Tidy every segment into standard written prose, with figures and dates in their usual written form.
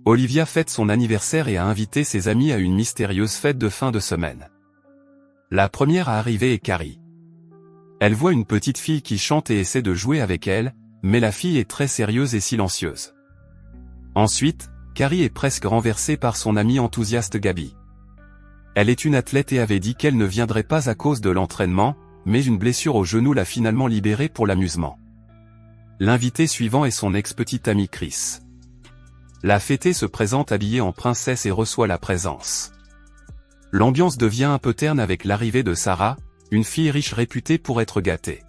Olivia fête son anniversaire et a invité ses amis à une mystérieuse fête de fin de semaine. La première à arriver est Carrie. Elle voit une petite fille qui chante et essaie de jouer avec elle, mais la fille est très sérieuse et silencieuse. Ensuite, Carrie est presque renversée par son amie enthousiaste Gabi. Elle est une athlète et avait dit qu'elle ne viendrait pas à cause de l'entraînement, mais une blessure au genou l'a finalement libérée pour l'amusement. L'invité suivant est son ex-petit ami Chris. La fêtée se présente habillée en princesse et reçoit la présence. L'ambiance devient un peu terne avec l'arrivée de Sarah, une fille riche réputée pour être gâtée.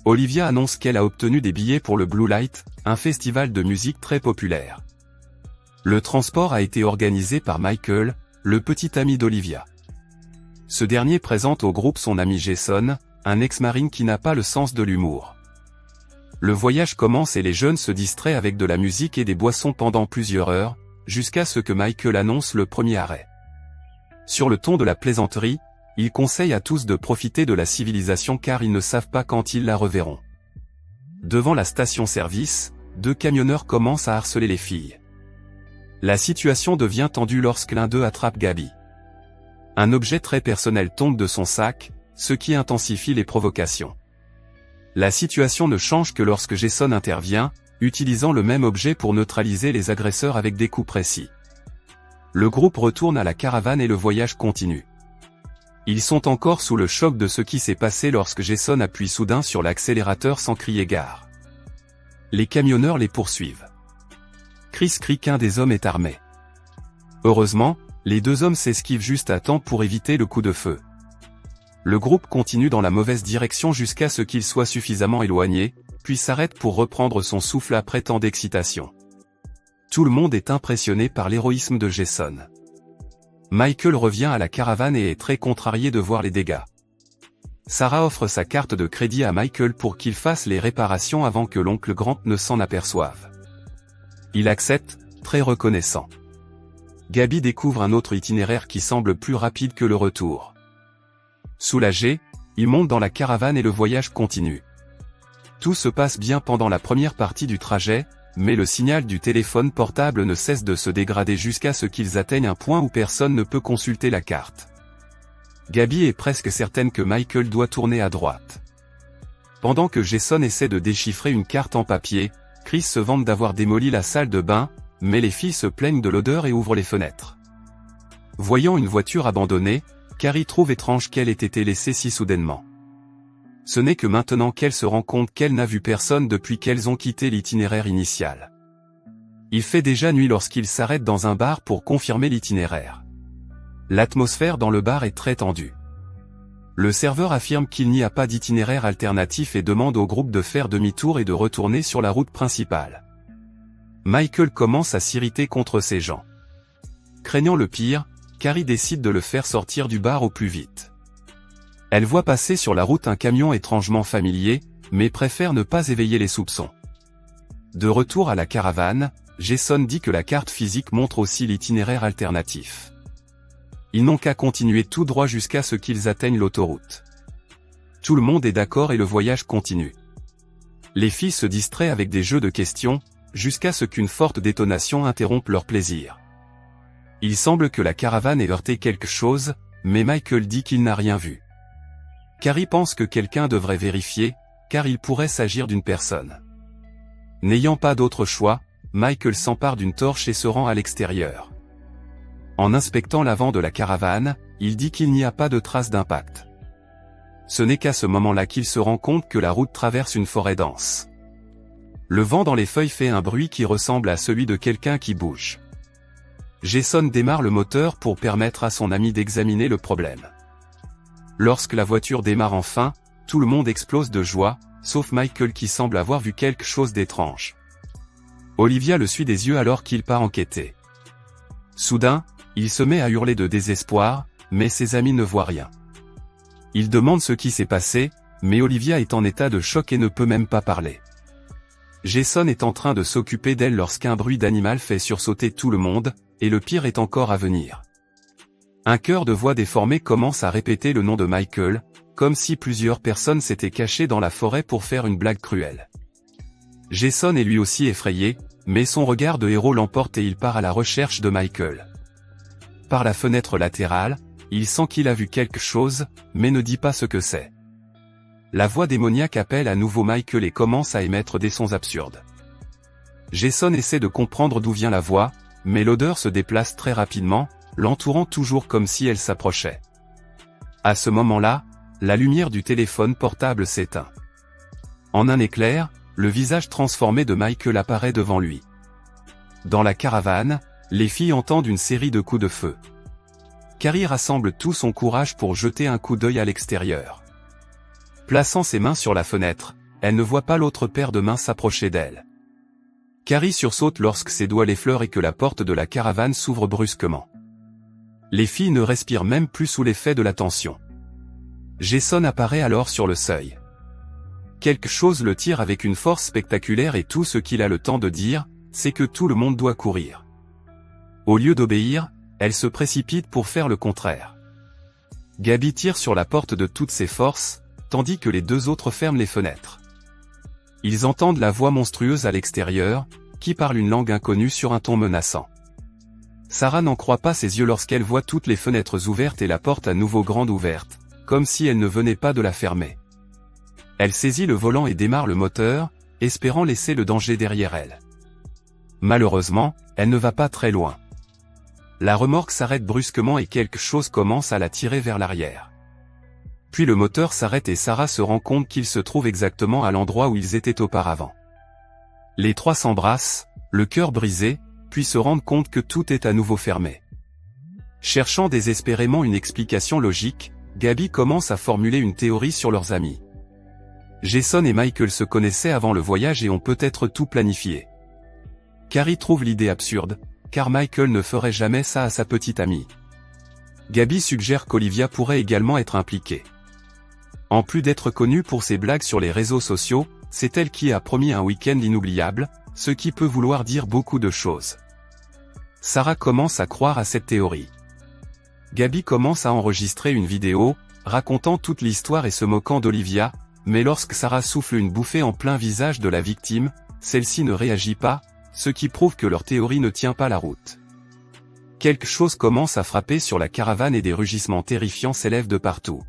Olivia annonce qu'elle a obtenu des billets pour le Blue Light, un festival de musique très populaire. Le transport a été organisé par Michael, le petit ami d'Olivia. Ce dernier présente au groupe son ami Jason, un ex-marine qui n'a pas le sens de l'humour. Le voyage commence et les jeunes se distraient avec de la musique et des boissons pendant plusieurs heures, jusqu'à ce que Michael annonce le premier arrêt. Sur le ton de la plaisanterie, il conseille à tous de profiter de la civilisation car ils ne savent pas quand ils la reverront. Devant la station-service, 2 camionneurs commencent à harceler les filles. La situation devient tendue lorsque l'un d'eux attrape Gabi. Un objet très personnel tombe de son sac, ce qui intensifie les provocations. La situation ne change que lorsque Jason intervient, utilisant le même objet pour neutraliser les agresseurs avec des coups précis. Le groupe retourne à la caravane et le voyage continue. Ils sont encore sous le choc de ce qui s'est passé lorsque Jason appuie soudain sur l'accélérateur sans crier gare. Les camionneurs les poursuivent. Chris crie qu'un des hommes est armé. Heureusement, les 2 hommes s'esquivent juste à temps pour éviter le coup de feu. Le groupe continue dans la mauvaise direction jusqu'à ce qu'il soit suffisamment éloigné, puis s'arrête pour reprendre son souffle après tant d'excitation. Tout le monde est impressionné par l'héroïsme de Jason. Michael revient à la caravane et est très contrarié de voir les dégâts. Sarah offre sa carte de crédit à Michael pour qu'il fasse les réparations avant que l'oncle Grant ne s'en aperçoive. Il accepte, très reconnaissant. Gabi découvre un autre itinéraire qui semble plus rapide que le retour. Soulagé, il monte dans la caravane et le voyage continue. Tout se passe bien pendant la première partie du trajet, mais le signal du téléphone portable ne cesse de se dégrader jusqu'à ce qu'ils atteignent un point où personne ne peut consulter la carte. Gabi est presque certaine que Michael doit tourner à droite. Pendant que Jason essaie de déchiffrer une carte en papier, Chris se vante d'avoir démoli la salle de bain, mais les filles se plaignent de l'odeur et ouvrent les fenêtres. Voyant une voiture abandonnée, Carrie trouve étrange qu'elle ait été laissée si soudainement. Ce n'est que maintenant qu'elle se rend compte qu'elle n'a vu personne depuis qu'elles ont quitté l'itinéraire initial. Il fait déjà nuit lorsqu'ils s'arrêtent dans un bar pour confirmer l'itinéraire. L'atmosphère dans le bar est très tendue. Le serveur affirme qu'il n'y a pas d'itinéraire alternatif et demande au groupe de faire demi-tour et de retourner sur la route principale. Michael commence à s'irriter contre ces gens. Craignant le pire, Carrie décide de le faire sortir du bar au plus vite. Elle voit passer sur la route un camion étrangement familier, mais préfère ne pas éveiller les soupçons. De retour à la caravane, Jason dit que la carte physique montre aussi l'itinéraire alternatif. Ils n'ont qu'à continuer tout droit jusqu'à ce qu'ils atteignent l'autoroute. Tout le monde est d'accord et le voyage continue. Les filles se distraient avec des jeux de questions, jusqu'à ce qu'une forte détonation interrompe leur plaisir. Il semble que la caravane ait heurté quelque chose, mais Michael dit qu'il n'a rien vu. Carrie pense que quelqu'un devrait vérifier, car il pourrait s'agir d'une personne. N'ayant pas d'autre choix, Michael s'empare d'une torche et se rend à l'extérieur. En inspectant l'avant de la caravane, il dit qu'il n'y a pas de traces d'impact. Ce n'est qu'à ce moment-là qu'il se rend compte que la route traverse une forêt dense. Le vent dans les feuilles fait un bruit qui ressemble à celui de quelqu'un qui bouge. Jason démarre le moteur pour permettre à son ami d'examiner le problème. Lorsque la voiture démarre enfin, tout le monde explose de joie, sauf Michael qui semble avoir vu quelque chose d'étrange. Olivia le suit des yeux alors qu'il part enquêter. Soudain, il se met à hurler de désespoir, mais ses amis ne voient rien. Il demande ce qui s'est passé, mais Olivia est en état de choc et ne peut même pas parler. Jason est en train de s'occuper d'elle lorsqu'un bruit d'animal fait sursauter tout le monde, et le pire est encore à venir. Un chœur de voix déformée commence à répéter le nom de Michael, comme si plusieurs personnes s'étaient cachées dans la forêt pour faire une blague cruelle. Jason est lui aussi effrayé, mais son regard de héros l'emporte et il part à la recherche de Michael. Par la fenêtre latérale, il sent qu'il a vu quelque chose, mais ne dit pas ce que c'est. La voix démoniaque appelle à nouveau Michael et commence à émettre des sons absurdes. Jason essaie de comprendre d'où vient la voix, mais l'odeur se déplace très rapidement, l'entourant toujours comme si elle s'approchait. À ce moment-là, la lumière du téléphone portable s'éteint. En un éclair, le visage transformé de Michael apparaît devant lui. Dans la caravane, les filles entendent une série de coups de feu. Carrie rassemble tout son courage pour jeter un coup d'œil à l'extérieur. Plaçant ses mains sur la fenêtre, elle ne voit pas l'autre paire de mains s'approcher d'elle. Carrie sursaute lorsque ses doigts l'effleurent et que la porte de la caravane s'ouvre brusquement. Les filles ne respirent même plus sous l'effet de la tension. Jason apparaît alors sur le seuil. Quelque chose le tire avec une force spectaculaire et tout ce qu'il a le temps de dire, c'est que tout le monde doit courir. Au lieu d'obéir, elle se précipite pour faire le contraire. Gabi tire sur la porte de toutes ses forces, tandis que les deux autres ferment les fenêtres. Ils entendent la voix monstrueuse à l'extérieur, qui parle une langue inconnue sur un ton menaçant. Sarah n'en croit pas ses yeux lorsqu'elle voit toutes les fenêtres ouvertes et la porte à nouveau grande ouverte, comme si elle ne venait pas de la fermer. Elle saisit le volant et démarre le moteur, espérant laisser le danger derrière elle. Malheureusement, elle ne va pas très loin. La remorque s'arrête brusquement et quelque chose commence à la tirer vers l'arrière. Puis le moteur s'arrête et Sarah se rend compte qu'ils se trouvent exactement à l'endroit où ils étaient auparavant. Les trois s'embrassent, le cœur brisé, puis se rendent compte que tout est à nouveau fermé. Cherchant désespérément une explication logique, Gabi commence à formuler une théorie sur leurs amis. Jason et Michael se connaissaient avant le voyage et ont peut-être tout planifié. Carrie trouve l'idée absurde, car Michael ne ferait jamais ça à sa petite amie. Gabi suggère qu'Olivia pourrait également être impliquée. En plus d'être connue pour ses blagues sur les réseaux sociaux, c'est elle qui a promis un week-end inoubliable, ce qui peut vouloir dire beaucoup de choses. Sarah commence à croire à cette théorie. Gabi commence à enregistrer une vidéo, racontant toute l'histoire et se moquant d'Olivia, mais lorsque Sarah souffle une bouffée en plein visage de la victime, celle-ci ne réagit pas, ce qui prouve que leur théorie ne tient pas la route. Quelque chose commence à frapper sur la caravane et des rugissements terrifiants s'élèvent de partout.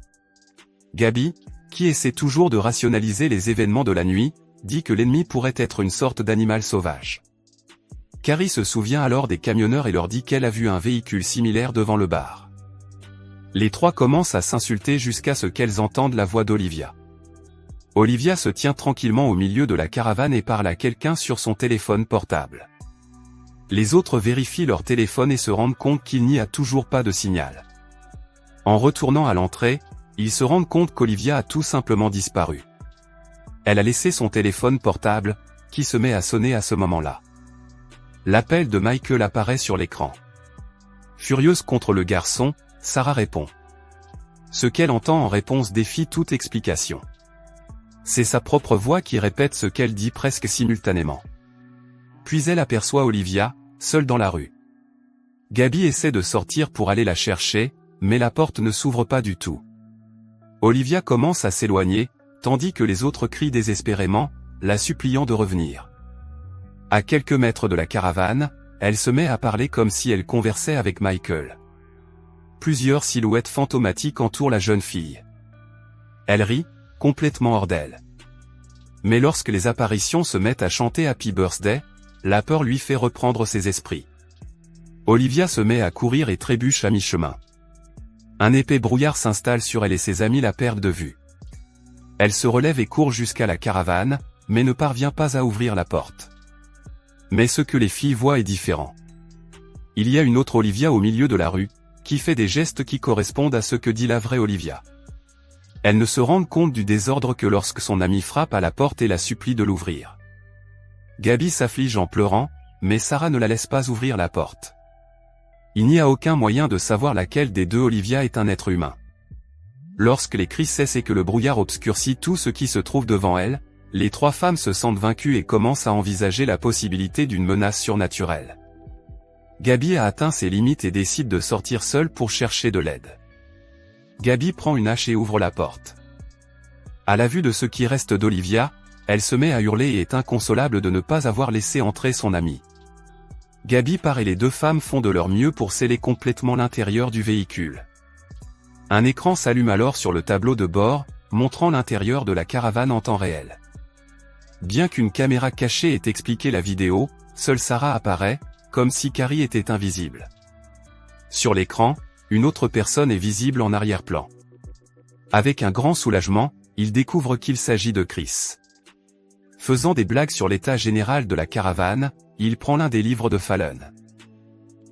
Gabi, qui essaie toujours de rationaliser les événements de la nuit, dit que l'ennemi pourrait être une sorte d'animal sauvage. Carrie se souvient alors des camionneurs et leur dit qu'elle a vu un véhicule similaire devant le bar. Les trois commencent à s'insulter jusqu'à ce qu'elles entendent la voix d'Olivia. Olivia se tient tranquillement au milieu de la caravane et parle à quelqu'un sur son téléphone portable. Les autres vérifient leur téléphone et se rendent compte qu'il n'y a toujours pas de signal. En retournant à l'entrée, ils se rendent compte qu'Olivia a tout simplement disparu. Elle a laissé son téléphone portable, qui se met à sonner à ce moment-là. L'appel de Michael apparaît sur l'écran. Furieuse contre le garçon, Sarah répond. Ce qu'elle entend en réponse défie toute explication. C'est sa propre voix qui répète ce qu'elle dit presque simultanément. Puis elle aperçoit Olivia, seule dans la rue. Gabi essaie de sortir pour aller la chercher, mais la porte ne s'ouvre pas du tout. Olivia commence à s'éloigner, tandis que les autres crient désespérément, la suppliant de revenir. À quelques mètres de la caravane, elle se met à parler comme si elle conversait avec Michael. Plusieurs silhouettes fantomatiques entourent la jeune fille. Elle rit, complètement hors d'elle. Mais lorsque les apparitions se mettent à chanter Happy Birthday, la peur lui fait reprendre ses esprits. Olivia se met à courir et trébuche à mi-chemin. Un épais brouillard s'installe sur elle et ses amis la perdent de vue. Elle se relève et court jusqu'à la caravane, mais ne parvient pas à ouvrir la porte. Mais ce que les filles voient est différent. Il y a une autre Olivia au milieu de la rue, qui fait des gestes qui correspondent à ce que dit la vraie Olivia. Elles ne se rendent compte du désordre que lorsque son amie frappe à la porte et la supplie de l'ouvrir. Gabi s'afflige en pleurant, mais Sarah ne la laisse pas ouvrir la porte. Il n'y a aucun moyen de savoir laquelle des deux Olivia est un être humain. Lorsque les cris cessent et que le brouillard obscurcit tout ce qui se trouve devant elles, les trois femmes se sentent vaincues et commencent à envisager la possibilité d'une menace surnaturelle. Gabi a atteint ses limites et décide de sortir seule pour chercher de l'aide. Gabi prend une hache et ouvre la porte. À la vue de ce qui reste d'Olivia, elle se met à hurler et est inconsolable de ne pas avoir laissé entrer son ami. Gabi part et les deux femmes font de leur mieux pour sceller complètement l'intérieur du véhicule. Un écran s'allume alors sur le tableau de bord, montrant l'intérieur de la caravane en temps réel. Bien qu'une caméra cachée ait expliqué la vidéo, seule Sarah apparaît, comme si Carrie était invisible. Sur l'écran, une autre personne est visible en arrière-plan. Avec un grand soulagement, il découvre qu'il s'agit de Chris. Faisant des blagues sur l'état général de la caravane, il prend l'un des livres de Fallon.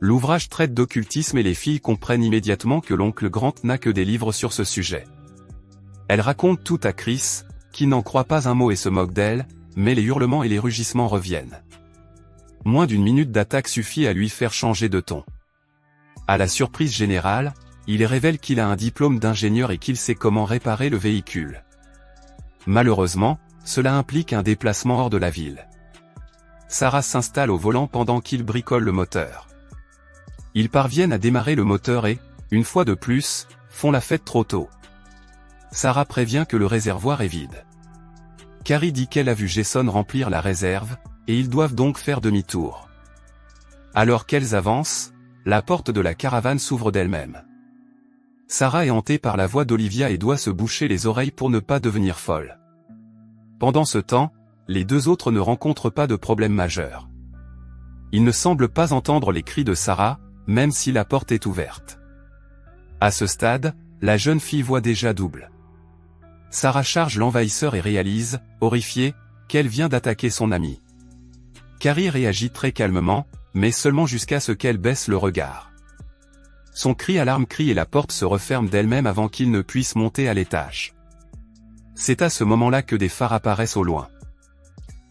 L'ouvrage traite d'occultisme et les filles comprennent immédiatement que l'oncle Grant n'a que des livres sur ce sujet. Elle raconte tout à Chris, qui n'en croit pas un mot et se moque d'elle, mais les hurlements et les rugissements reviennent. Moins d'une minute d'attaque suffit à lui faire changer de ton. À la surprise générale, il révèle qu'il a un diplôme d'ingénieur et qu'il sait comment réparer le véhicule. Malheureusement, cela implique un déplacement hors de la ville. Sarah s'installe au volant pendant qu'il bricole le moteur. Ils parviennent à démarrer le moteur et, une fois de plus, font la fête trop tôt. Sarah prévient que le réservoir est vide. Carrie dit qu'elle a vu Jason remplir la réserve, et ils doivent donc faire demi-tour. Alors qu'elles avancent, la porte de la caravane s'ouvre d'elle-même. Sarah est hantée par la voix d'Olivia et doit se boucher les oreilles pour ne pas devenir folle. Pendant ce temps, les deux autres ne rencontrent pas de problème majeur. Ils ne semblent pas entendre les cris de Sarah, même si la porte est ouverte. À ce stade, la jeune fille voit déjà double. Sarah charge l'envahisseur et réalise, horrifiée, qu'elle vient d'attaquer son amie. Carrie réagit très calmement, mais seulement jusqu'à ce qu'elle baisse le regard. Son cri alarme crie et la porte se referme d'elle-même avant qu'il ne puisse monter à l'étage. C'est à ce moment-là que des phares apparaissent au loin.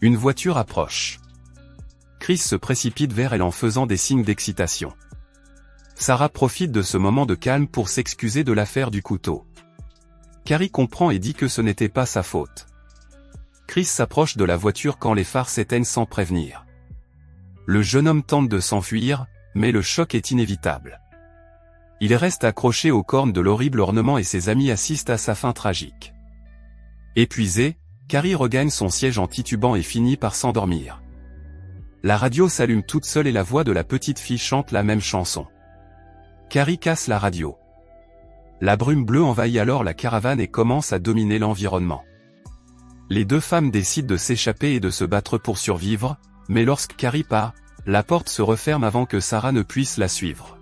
Une voiture approche. Chris se précipite vers elle en faisant des signes d'excitation. Sarah profite de ce moment de calme pour s'excuser de l'affaire du couteau. Carrie comprend et dit que ce n'était pas sa faute. Chris s'approche de la voiture quand les phares s'éteignent sans prévenir. Le jeune homme tente de s'enfuir, mais le choc est inévitable. Il reste accroché aux cornes de l'horrible ornement et ses amis assistent à sa fin tragique. Épuisée, Carrie regagne son siège en titubant et finit par s'endormir. La radio s'allume toute seule et la voix de la petite fille chante la même chanson. Carrie casse la radio. La brume bleue envahit alors la caravane et commence à dominer l'environnement. Les deux femmes décident de s'échapper et de se battre pour survivre, mais lorsque Carrie part, la porte se referme avant que Sarah ne puisse la suivre.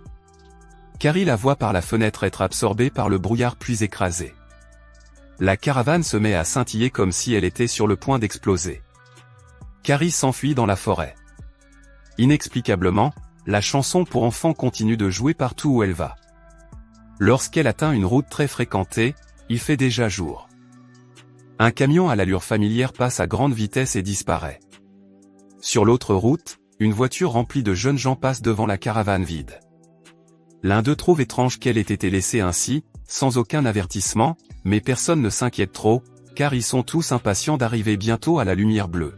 Carrie la voit par la fenêtre être absorbée par le brouillard puis écrasée. La caravane se met à scintiller comme si elle était sur le point d'exploser. Carrie s'enfuit dans la forêt. Inexplicablement, la chanson pour enfants continue de jouer partout où elle va. Lorsqu'elle atteint une route très fréquentée, il fait déjà jour. Un camion à l'allure familière passe à grande vitesse et disparaît. Sur l'autre route, une voiture remplie de jeunes gens passe devant la caravane vide. L'un d'eux trouve étrange qu'elle ait été laissée ainsi, sans aucun avertissement, mais personne ne s'inquiète trop, car ils sont tous impatients d'arriver bientôt à la lumière bleue.